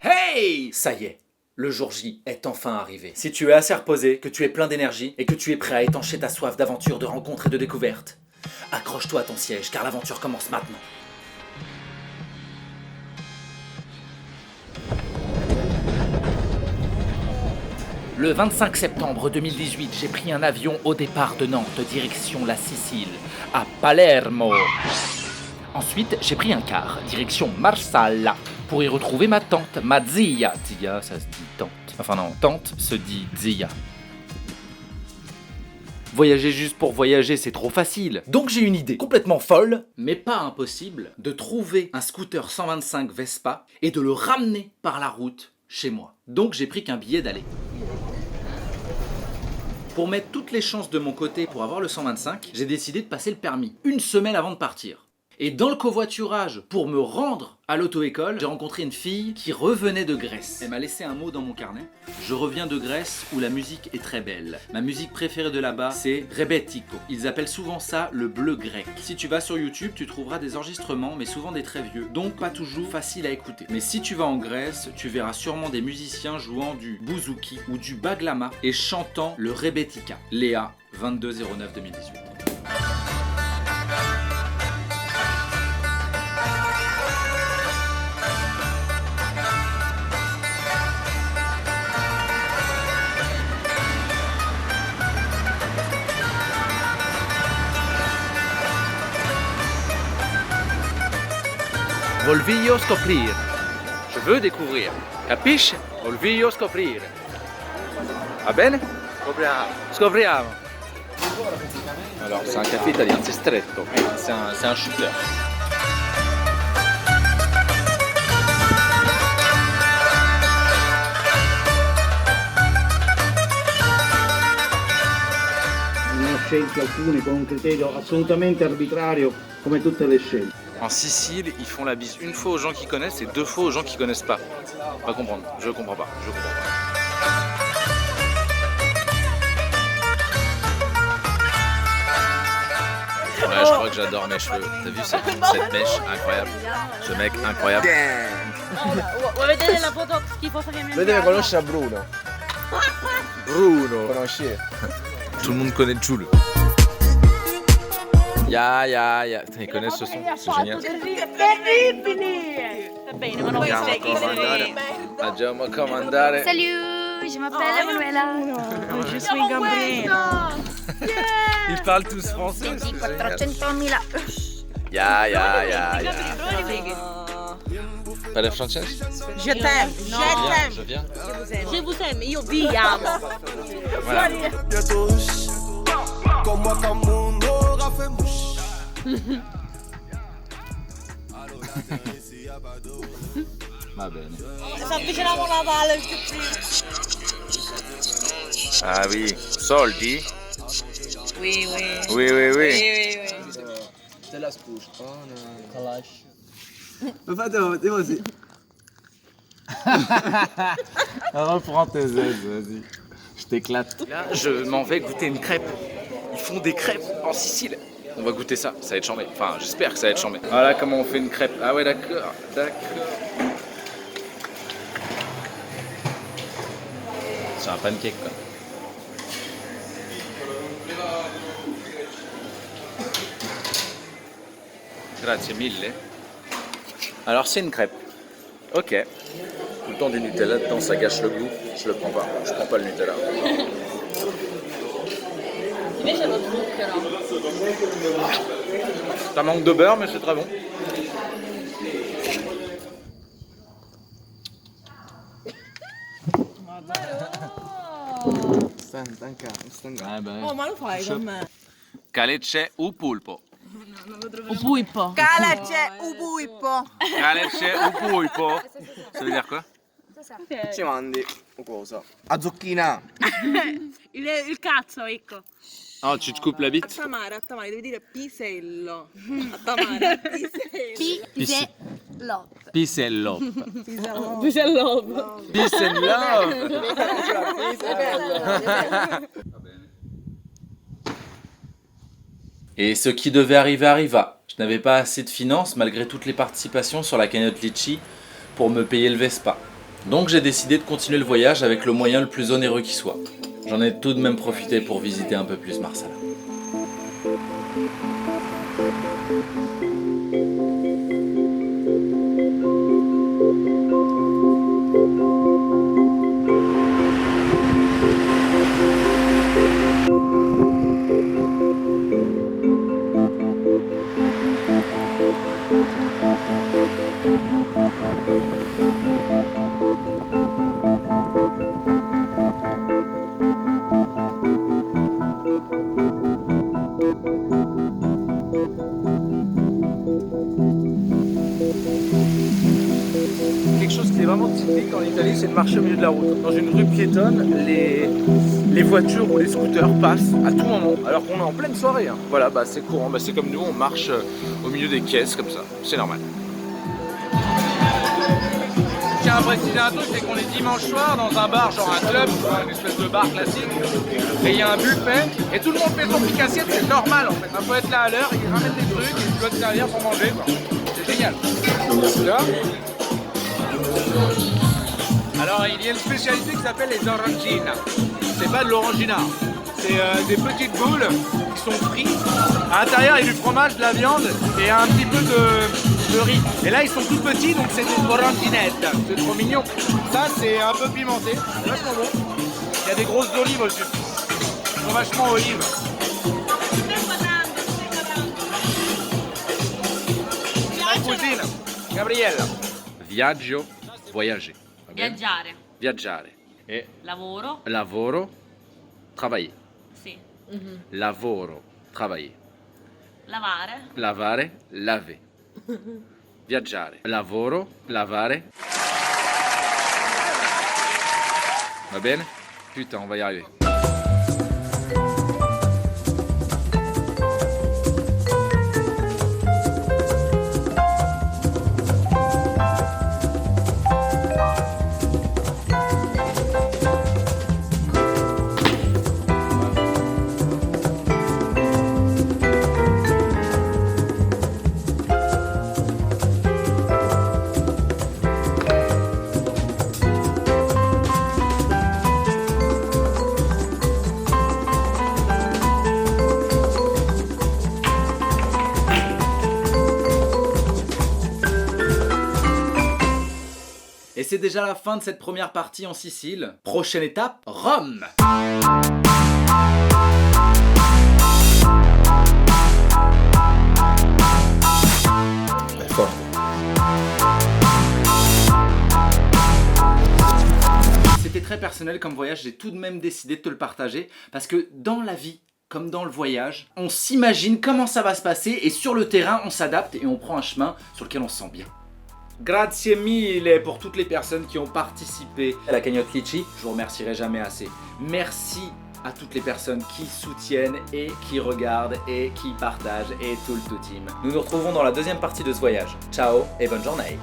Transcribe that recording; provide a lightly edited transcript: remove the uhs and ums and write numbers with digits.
Hey! Ça y est, le jour J est enfin arrivé. Si tu es assez reposé, que tu es plein d'énergie et que tu es prêt à étancher ta soif d'aventure, de rencontres et de découvertes, accroche-toi à ton siège car l'aventure commence maintenant. Le 25 septembre 2018, j'ai pris un avion au départ de Nantes, direction la Sicile, à Palermo. Ensuite, j'ai pris un car, direction Marsala, pour y retrouver ma tante, ma zia. Zia, ça se dit tante. Enfin non, tante se dit zia. Voyager juste pour voyager, c'est trop facile. Donc j'ai une idée complètement folle, mais pas impossible, de trouver un scooter 125 Vespa et de le ramener par la route chez moi. Donc j'ai pris qu'un billet d'aller. Pour mettre toutes les chances de mon côté pour avoir le 125, j'ai décidé de passer le permis, une semaine avant de partir. Et dans le covoiturage, pour me rendre à l'auto-école, j'ai rencontré une fille qui revenait de Grèce. Elle m'a laissé un mot dans mon carnet. Je reviens de Grèce où la musique est très belle. Ma musique préférée de là-bas, c'est Rebetiko. Ils appellent souvent ça le bleu grec. Si tu vas sur YouTube, tu trouveras des enregistrements, mais souvent des très vieux, donc pas toujours facile à écouter. Mais si tu vas en Grèce, tu verras sûrement des musiciens jouant du bouzouki ou du baglama et chantant le Rebetika. Léa, 22/09/2018. Voglio scoprire. Je veux découvrir. Capisci? Voglio scoprire. Va bene? Scopriamo. Alors, c'est un café italien, c'est stretto. C'est un shooter. Ne ho scelti alcuni con un criterio assolutamente arbitrario, come tutte le scelte. En Sicile, ils font la bise une fois aux gens qui connaissent et deux fois aux gens qui connaissent pas. Pas comprendre, je comprends pas. Ouais, je crois que j'adore mes cheveux. T'as vu cette mèche incroyable? Ce mec incroyable. Vuoi vedere la foto schifosa che mi ha Lui deve inviato? conoscere Bruno. Bruno. Conosci? Tout le monde connaît Jules. Ya. Putain, ils connaissent ce son, c'est génial. Terribili! Va bene, ma non Andiamo a comandare. Andiamo a comandare. Salut, je m'appelle Emanuela. Je suis Gabriella. Ils parlent tous français. Di 400.000. Ya. Parle français? Je t'aime, Je viens. Je vous aime, io vi amo. Voilà. Va bene. Ci avviciniamo alla valle. Ah oui. Soldi? Oui. Oui. Te la spouche. Oh non. Kalash. Mais fais vas-y. Reprends tes aises, vas-y. Je t'éclate. Là, je m'en vais goûter une crêpe. Ils font des crêpes en Sicile. On va goûter ça, ça va être chambé. Enfin, j'espère que ça va être chambé. Voilà comment on fait une crêpe. Ah ouais, d'accord. C'est un pancake, quoi. Grazie mille. Alors, c'est une crêpe. Ok. Tout le temps du Nutella dedans, ça gâche le goût. Je le prends pas. Je prends pas le Nutella. Invece lo zucchero. Ça manque de beurre, mais c'est très bon. Stanca. Oh, ma lo fai con me? Calece u pulpo. Un puipo. Calece ubuipo. Calece u pulpo. Ça veut dire quoi? Ci mandi cosa? A zucchina. Il cazzo, ecco. Oh, tu te coupes la bite? A Tamara, devi dire pisello. A Tamara, pisello. Pisello. Peace and love. Peace and love. Et ce qui devait arriver arriva. Je n'avais pas assez de finances malgré toutes les participations sur la cagnotte Litchi pour me payer le Vespa. Donc j'ai décidé de continuer le voyage avec le moyen le plus onéreux qui soit. J'en ai tout de même profité pour visiter un peu plus Marsala. Quelque chose qui est vraiment typique en Italie, c'est de marcher au milieu de la route. Dans une rue piétonne, les voitures ou les scooters passent à tout moment, alors qu'on est en pleine soirée. Hein. Voilà, bah, c'est courant, bah, c'est comme nous, on marche au milieu des caisses comme ça, c'est normal. Je tiens à préciser un truc, c'est qu'on est dimanche soir dans un bar, genre un club, une espèce de bar classique, et il y a un buffet, et tout le monde fait son pique assiette, c'est normal en fait. Il faut être là à l'heure, ils ramènent des trucs, et tu dois te servir pour manger, quoi. C'est génial. Là. Alors il y a une spécialité qui s'appelle les orangina. C'est pas de l'orangina, c'est des petites boules qui sont frites. À l'intérieur il y a du fromage, de la viande et un petit peu de riz. Et là ils sont tout petits donc c'est des oranginettes. C'est trop mignon. Ça c'est un peu pimenté, c'est vachement bon. Il y a des grosses olives aussi. Ils sont vachement olives. Ma cousine, Gabriella. Viaggio, voyager. Viaggiare. Viaggiare. E Lavoro. lavoro, travailler. Sì. Lavoro, travailler. Lavare. Lavare, laver. Viaggiare. Lavoro, lavare. Va bene? Putain, on va y arriver. Et c'est déjà la fin de cette première partie en Sicile. Prochaine étape, Rome. C'était très personnel comme voyage, j'ai tout de même décidé de te le partager parce que dans la vie, comme dans le voyage, on s'imagine comment ça va se passer et sur le terrain, on s'adapte et on prend un chemin sur lequel on se sent bien. Grazie mille pour toutes les personnes qui ont participé à la cagnotte Litchi. Je vous remercierai jamais assez. Merci à toutes les personnes qui soutiennent et qui regardent et qui partagent et tout le tout team. Nous nous retrouvons dans la deuxième partie de ce voyage. Ciao et bonne journée.